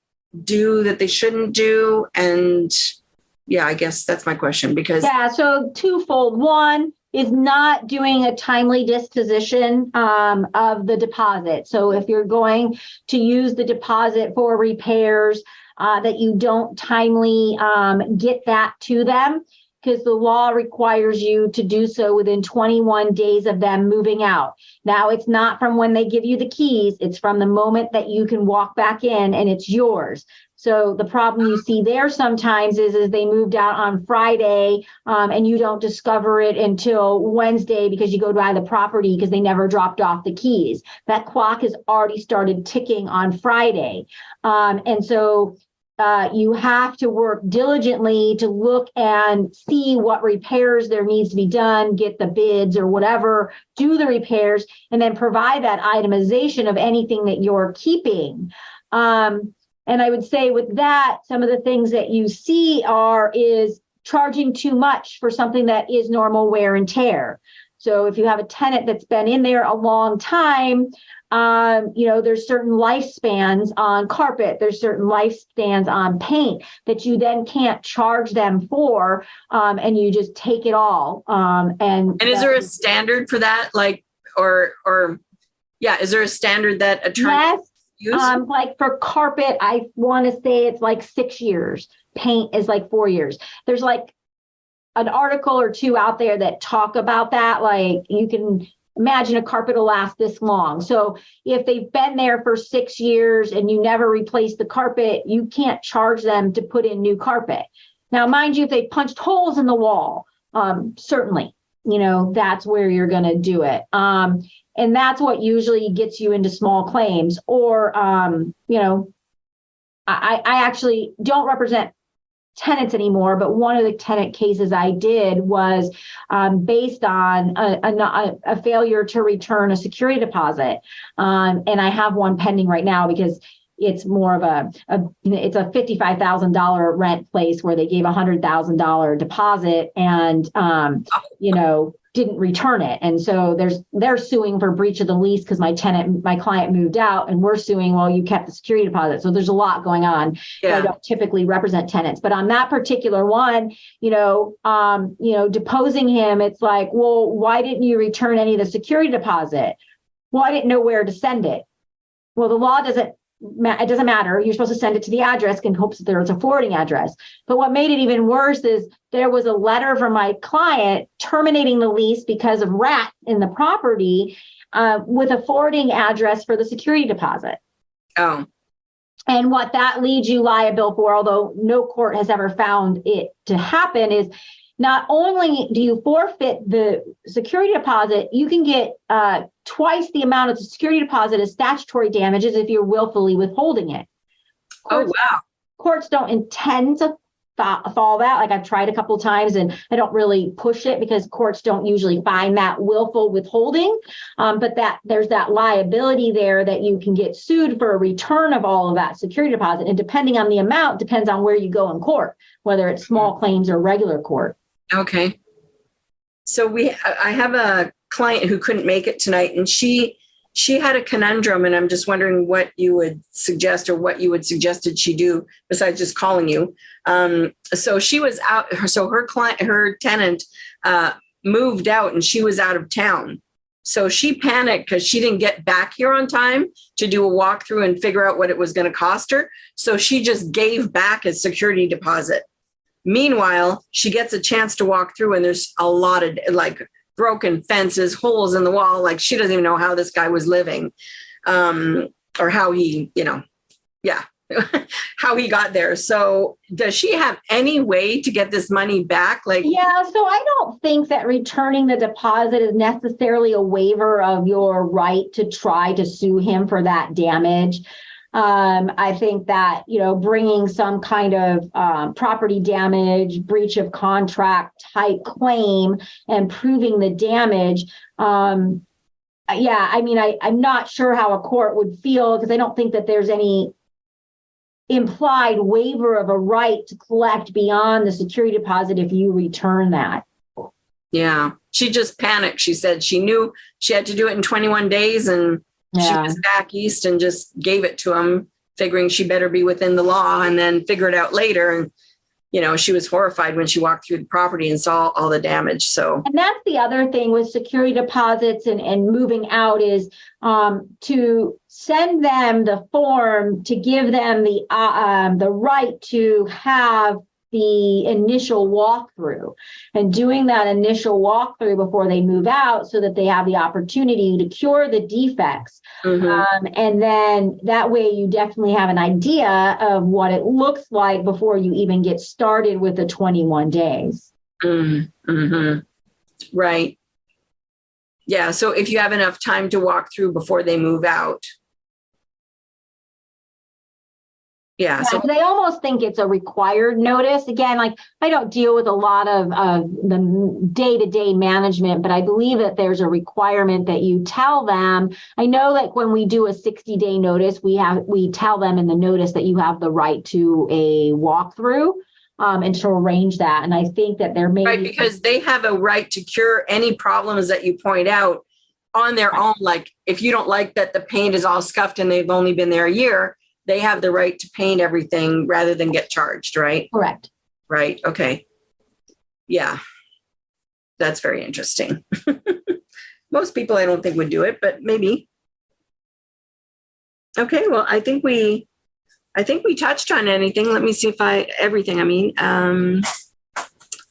do that they shouldn't do? And yeah, I guess that's my question because. Yeah, so twofold. One is not doing a timely disposition of the deposit. So if you're going to use the deposit for repairs, that you don't timely get that to them, because the law requires you to do so within 21 days of them moving out. Now, it's not from when they give you the keys, it's from the moment that you can walk back in and it's yours. So the problem you see there sometimes is they moved out on Friday and you don't discover it until Wednesday because you go buy the property because they never dropped off the keys. That clock has already started ticking on Friday. And so you have to work diligently to look and see what repairs there needs to be done, get the bids or whatever, do the repairs, and then provide that itemization of anything that you're keeping. And I would say with that, some of the things that you see is charging too much for something that is normal wear and tear. So if you have a tenant that's been in there a long time, there's certain lifespans on carpet, there's certain lifespans on paint that you then can't charge them for, and you just take it all. And is there a standard for that? Is there a standard that attorneys use? Like for carpet, I want to say it's like 6 years. Paint is like 4 years. There's like an article or 2 out there that talk about that. Like you can imagine a carpet will last this long. So if they've been there for 6 years and you never replace the carpet, you can't charge them to put in new carpet. Now, mind you, if they punched holes in the wall, certainly, that's where you're going to do it. And that's what usually gets you into small claims. Or, I actually don't represent tenants anymore, but one of the tenant cases I did was based on a failure to return a security deposit. And I have one pending right now because it's more of it's a $55,000 rent place where they gave $100,000 deposit and, didn't return it. And so they're suing for breach of the lease because my client moved out, and we're suing, well, you kept the security deposit. So there's a lot going on. Yeah. So I don't typically represent tenants, but on that particular one, deposing him, it's like, well, why didn't you return any of the security deposit? Well, I didn't know where to send it. Well, the law doesn't matter. You're supposed to send it to the address in hopes that there's a forwarding address. But what made it even worse is there was a letter from my client terminating the lease because of rats in the property with a forwarding address for the security deposit. Oh. And what that leads you liable for, although no court has ever found it to happen, is not only do you forfeit the security deposit, you can get twice the amount of the security deposit as statutory damages if you're willfully withholding it. Oh, wow. Courts don't intend to follow that. Like, I've tried a couple times and I don't really push it because courts don't usually find that willful withholding. But that there's that liability there that you can get sued for a return of all of that security deposit. And depending on the amount, depends on where you go in court, whether it's small claims or regular court. Okay. So I have a client who couldn't make it tonight, and she had a conundrum, and I'm just wondering what you would suggest or what you would suggested she do besides just calling you. So she was out. So her tenant moved out, and she was out of town. So she panicked because she didn't get back here on time to do a walkthrough and figure out what it was going to cost her. So she just gave back a security deposit. Meanwhile, she gets a chance to walk through, and there's a lot of like broken fences, holes in the wall. Like, she doesn't even know how this guy was living, or how he, how he got there. So does she have any way to get this money back? Like, yeah, so I don't think that returning the deposit is necessarily a waiver of your right to try to sue him for that damage. I think that, bringing some kind of property damage, breach of contract type claim and proving the damage. I'm not sure how a court would feel, because I don't think that there's any implied waiver of a right to collect beyond the security deposit if you return that. Yeah, she just panicked. She said she knew she had to do it in 21 days, and she was back east and just gave it to him, figuring she better be within the law, and then figure it out later. And, she was horrified when she walked through the property and saw all the damage. So, and that's the other thing with security deposits and moving out is to send them the form to give them the right to have the initial walkthrough, and doing that initial walkthrough before they move out so that they have the opportunity to cure the defects. Mm-hmm. And then that way you definitely have an idea of what it looks like before you even get started with the 21 days. Mm-hmm. Right. Yeah. So if you have enough time to walk through before they move out. Yeah, so they almost think it's a required notice. Again, like, I don't deal with a lot of the day-to-day management, but I believe that there's a requirement that you tell them. I know, like, when we do a 60-day notice, we tell them in the notice that you have the right to a walkthrough and to arrange that. And I think that there may be because they have a right to cure any problems that you point out on their own. Like, if you don't like that the paint is all scuffed and they've only been there a year, they have the right to paint everything rather than get charged, right? Correct. Right. Okay. Yeah. That's very interesting. Most people I don't think would do it, but maybe. Okay. Well, I think we touched on anything. Let me see if everything.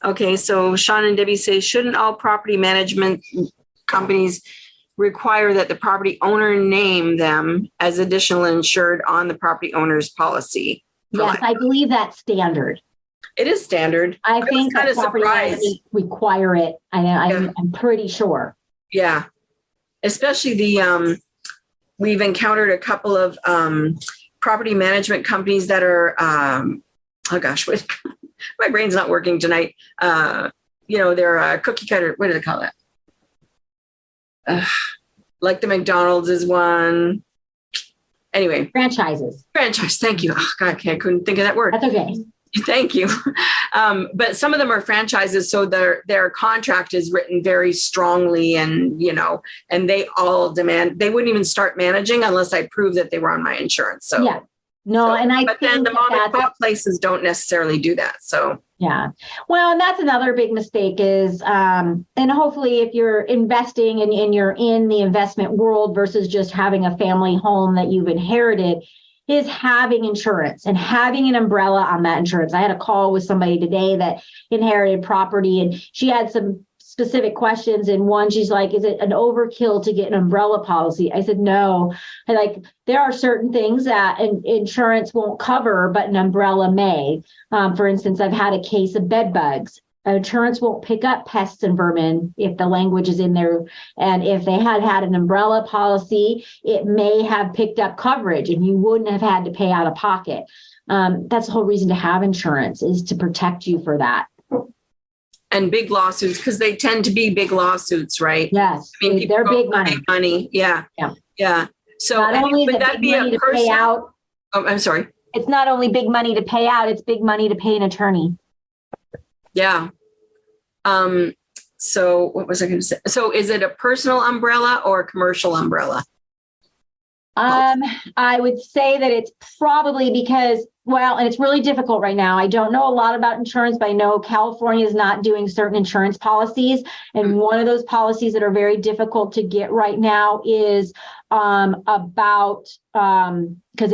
Okay. So Sean and Debbie say, shouldn't all property management companies require that the property owner name them as additional insured on the property owner's policy? Yes, I believe that's standard. It is standard. I think kind of surprised require it. I'm pretty sure. Yeah, especially we've encountered a couple of property management companies that are my brain's not working tonight. They're cookie cutter. What do they call that? Like the McDonald's is one. Anyway. Franchise. Thank you. Oh, God, I couldn't think of that word. That's okay. Thank you. But some of them are franchises. So their contract is written very strongly, and, and they all demand, they wouldn't even start managing unless I prove that they were on my insurance. So yeah. No, and I but think then the mom and pop places don't necessarily do that. So yeah, well, and that's another big mistake is, and hopefully if you're investing and you're in the investment world versus just having a family home that you've inherited, is having insurance and having an umbrella on that insurance. I had a call with somebody today that inherited property, and she had some specific questions. And one, she's like, is it an overkill to get an umbrella policy? I said, no. There are certain things that insurance won't cover, but an umbrella may. For instance, I've had a case of bed bugs. insurance won't pick up pests and vermin if the language is in there. And if they had an umbrella policy, it may have picked up coverage and you wouldn't have had to pay out of pocket. That's the whole reason to have insurance, is to protect you for that. And big lawsuits, because they tend to be big lawsuits, right? Yes, I mean, they're big money. Big money. Yeah. Yeah. Yeah. So not only is would it that big be money a to personal? pay out, Oh, I'm sorry. it's not only big money to pay out, it's big money to pay an attorney. Yeah. So what was I going to say? So is it a personal umbrella or a commercial umbrella? I would say that it's probably because, well, and it's really difficult right now. I don't know a lot about insurance, but I know California is not doing certain insurance policies. And one of those policies that are very difficult to get right now is about, because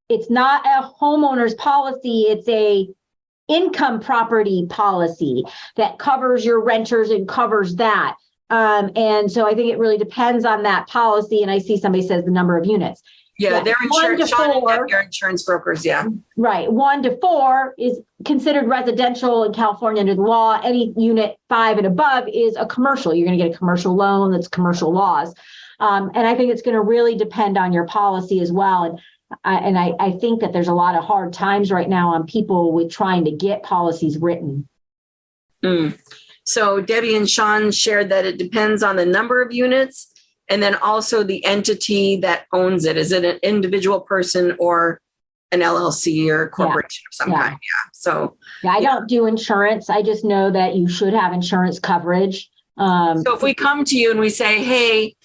it's not a homeowner's policy, it's a income property policy that covers your renters and covers that. And so I think it really depends on that policy. And I see somebody says the number of units. Yeah, they're insurance. 1 to 4, your insurance brokers. Yeah. Right. 1 to 4 is considered residential in California under the law. Any unit 5 and above is a commercial. You're going to get a commercial loan. That's commercial laws. And I think it's going to really depend on your policy as well. And I think that there's a lot of hard times right now on people with trying to get policies written. So Debbie and Sean shared that it depends on the number of units and then also the entity that owns it. Is it an individual person or an LLC or a corporation of some kind? Yeah. So I don't do insurance. I just know that you should have insurance coverage. So if we come to you and we say, hey,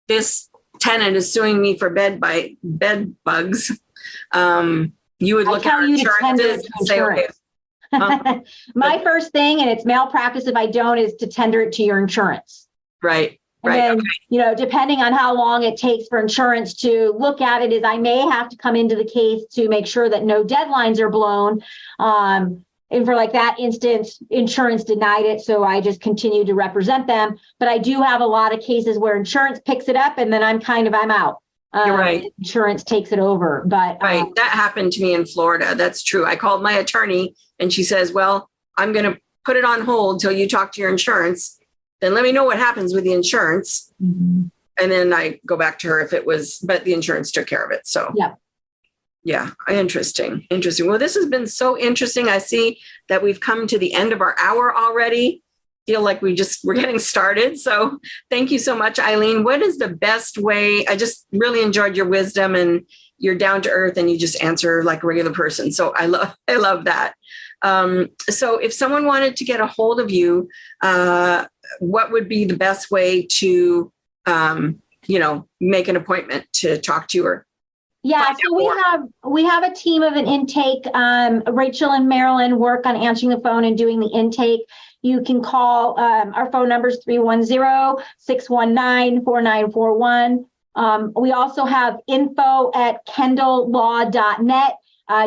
this tenant is suing me for bed bugs, you would look at our insurances and say, okay. My first thing, and it's malpractice if I don't, is to tender it to your insurance. Right. And then, you know, depending on how long it takes for insurance to look at it, is I may have to come into the case to make sure that no deadlines are blown. And for like that instance, insurance denied it. So I just continue to represent them. But I do have a lot of cases where insurance picks it up and then I'm out. You're right. Insurance takes it over. But right. That happened to me in Florida. That's true. I called my attorney and she says, well, I'm going to put it on hold till you talk to your insurance. Then let me know what happens with the insurance. And then I go back to her but the insurance took care of it. So yeah. Interesting. Well, this has been so interesting. I see that we've come to the end of our hour already. Feel like we're getting started. So thank you so much, Eileen. What is the best way? I just really enjoyed your wisdom and you're down to earth and you just answer like a regular person. So I love that. So if someone wanted to get a hold of you, what would be the best way to, make an appointment to talk to you? Or so we have a team of an intake. Rachel and Marilyn work on answering the phone and doing the intake. You can call, our phone number is 310-619-4941. We also have info@kendalllaw.net.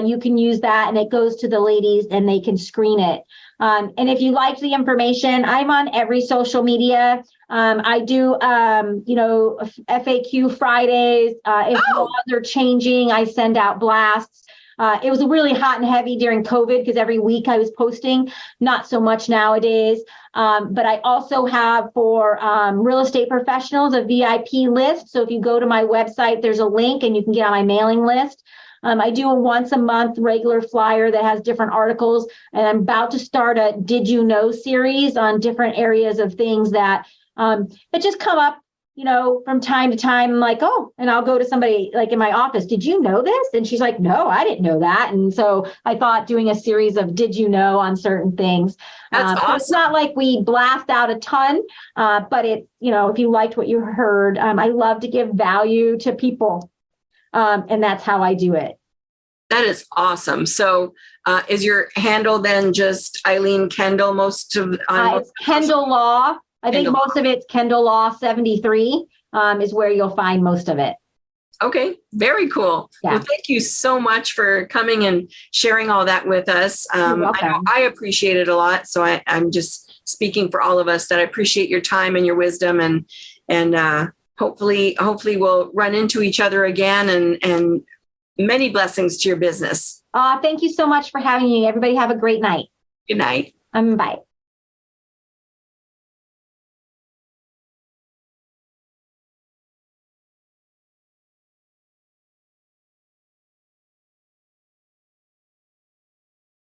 You can use that and it goes to the ladies and they can screen it. And if you like the information, I'm on every social media. I do, FAQ Fridays. If laws are changing, I send out blasts. It was really hot and heavy during COVID because every week I was posting, not so much nowadays. But I also have for real estate professionals a VIP list. So if you go to my website, there's a link and you can get on my mailing list. I do a once a month regular flyer that has different articles, and I'm about to start a Did You Know series on different areas of things that just come up, from time to time. I'm like, oh, and I'll go to somebody like in my office. Did you know this? And she's like, no, I didn't know that. And so I thought doing a series of Did You Know on certain things. That's awesome. It's not like we blast out a ton, but it's, if you liked what you heard, I love to give value to people. And that's how I do it. That is awesome. So is your handle then just Eileen Kendall? It's Kendall Law. I think most of it's Kendall Law 73 is where you'll find most of it. Okay. Very cool. Yeah. Well, thank you so much for coming and sharing all that with us. I appreciate it a lot. So I'm just speaking for all of us that I appreciate your time and your wisdom and hopefully we'll run into each other again and many blessings to your business. Thank you so much for having me. Everybody have a great night. Good night. Bye.